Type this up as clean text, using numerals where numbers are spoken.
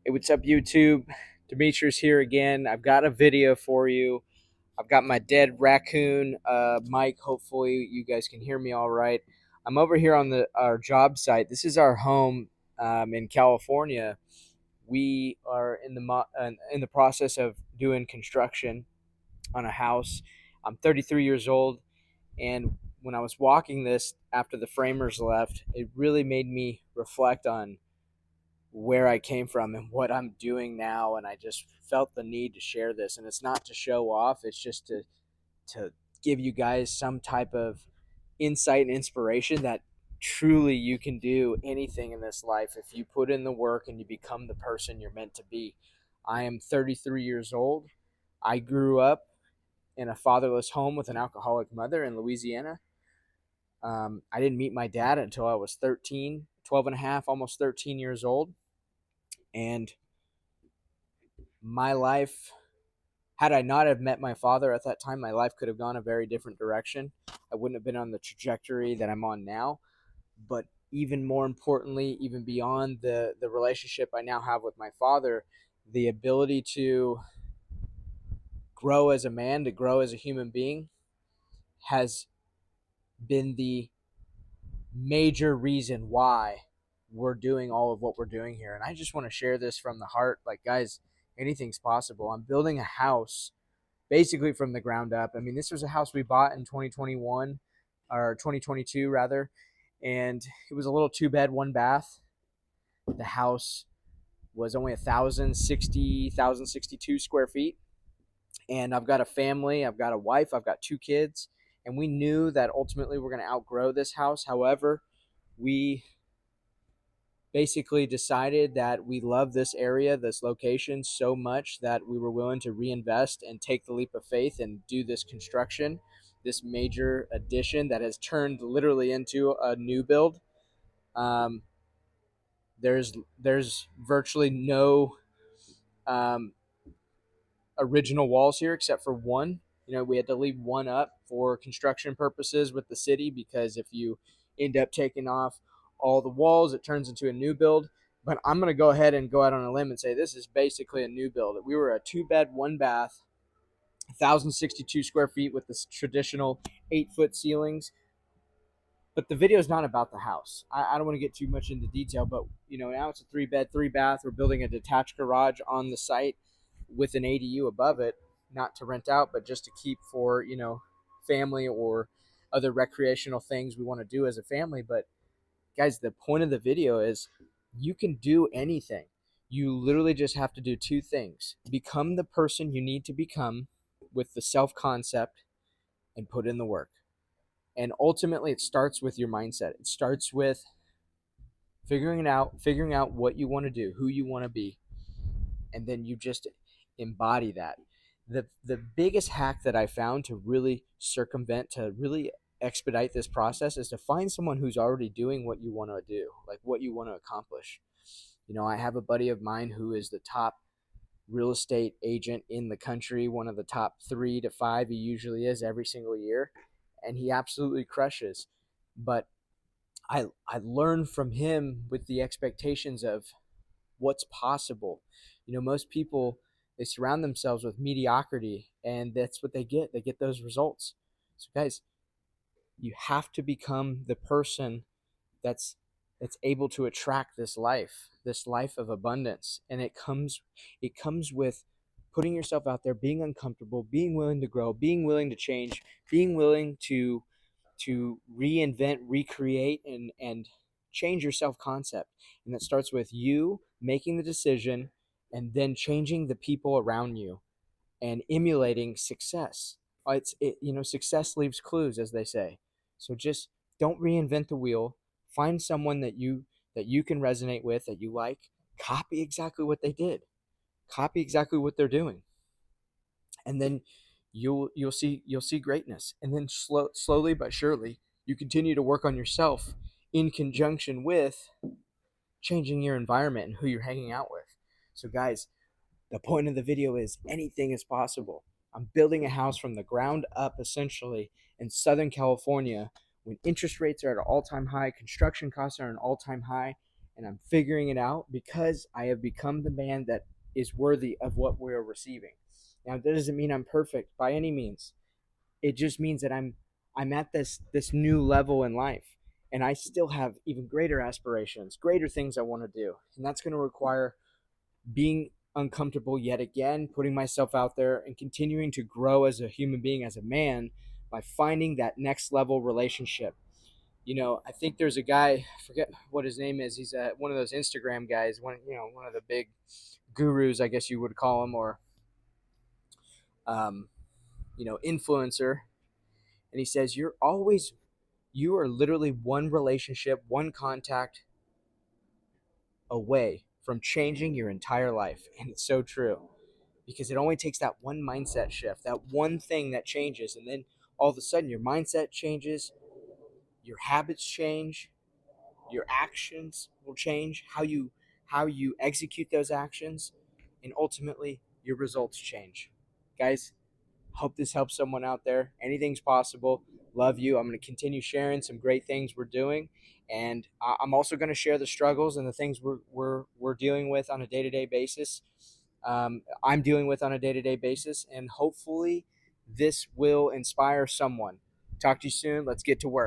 Hey, what's up, YouTube? Demetrius here again. I've got a video for you. I've got my dead raccoon mic. Hopefully, you guys can hear me all right. I'm over here on our job site. This is our home in California. We are in the process of doing construction on a house. I'm 33 years old, and when I was walking this after the framers left, it really made me reflect on where I came from and what I'm doing now. And I just felt the need to share this. And it's not to show off, it's just to give you guys some type of insight and inspiration that truly you can do anything in this life if you put in the work and you become the person you're meant to be. I am 33 years old. I grew up in a fatherless home with an alcoholic mother in Louisiana. I didn't meet my dad until I was 13, 12 and a half, almost 13 years old. And my life, had I not have met my father at that time, my life could have gone a very different direction. I wouldn't have been on the trajectory that I'm on now. But even more importantly, even beyond the relationship I now have with my father, the ability to grow as a man, to grow as a human being, has been the major reason why we're doing all of what we're doing here. And I just want to share this from the heart. Like, guys, anything's possible. I'm building a house basically from the ground up. I mean, this was a house we bought in 2021 or 2022 rather, and it was a little 2-bed, 1-bath. The house was only 1,062 square feet. And I've got a family, I've got a wife, I've got 2 kids, and we knew that ultimately we're going to outgrow this house. However, we basically decided that we love this area, this location so much that we were willing to reinvest and take the leap of faith and do this construction, this major addition that has turned literally into a new build. Um, there's virtually no um, original walls here except for one. We had to leave one up for construction purposes with the city, because if you end up taking off all the walls, it turns into a new build. But I'm going to go ahead and go out on a limb and say this is basically a new build. We were a 2-bed, 1-bath, 1,062 square feet with this traditional 8-foot ceilings. But the video is not about the house. I don't want to get too much into detail, but now it's a 3-bed, 3-bath. We're building a detached garage on the site with an ADU above it, not to rent out, but just to keep for family or other recreational things we want to do as a family. But guys, the point of the video is you can do anything. You literally just have to do 2 things: become the person you need to become with the self concept, and put in the work. And ultimately, it starts with your mindset. It starts with figuring out what you want to do, who you want to be, and then you just embody that. The biggest hack that I found to really circumvent, to really expedite this process, is to find someone who's already doing what you want to do, like what you want to accomplish. I have a buddy of mine who is the top real estate agent in the country, one of the top 3 to 5 he usually is every single year, and he absolutely crushes. But I learned from him with the expectations of what's possible. Most people, they surround themselves with mediocrity, and that's what they get. They get those results. So guys, you have to become the person that's able to attract this life of abundance. And it comes with putting yourself out there, being uncomfortable, being willing to grow, being willing to change, being willing to reinvent, recreate, and change your self-concept. And that starts with you making the decision and then changing the people around you and emulating success. Success leaves clues, as they say. So just don't reinvent the wheel. Find someone that you can resonate with, that you like. Copy exactly what they did. Copy exactly what they're doing. And then you'll see greatness. And then slowly but surely, you continue to work on yourself in conjunction with changing your environment and who you're hanging out with. So guys, the point of the video is anything is possible. I'm building a house from the ground up, essentially, in Southern California, when interest rates are at an all-time high, construction costs are at an all-time high, and I'm figuring it out because I have become the man that is worthy of what we're receiving. Now, that doesn't mean I'm perfect by any means. It just means that I'm at this new level in life, and I still have even greater aspirations, greater things I want to do, and that's going to require being uncomfortable yet again, putting myself out there and continuing to grow as a human being, as a man, by finding that next level relationship. I think there's a guy, I forget what his name is. He's one of those Instagram guys, one of the big gurus, I guess you would call him, or um, influencer. And he says, you are literally one relationship, one contact away from changing your entire life. And it's so true, because it only takes that one mindset shift, that one thing that changes. And then all of a sudden your mindset changes, your habits change, your actions will change, how you execute those actions, and ultimately your results change. Guys, hope this helps someone out there. Anything's possible. Love you. I'm going to continue sharing some great things we're doing, and I'm also going to share the struggles and the things we're dealing with on a day-to-day basis. I'm dealing with on a day-to-day basis, and hopefully this will inspire someone. Talk to you soon. Let's get to work.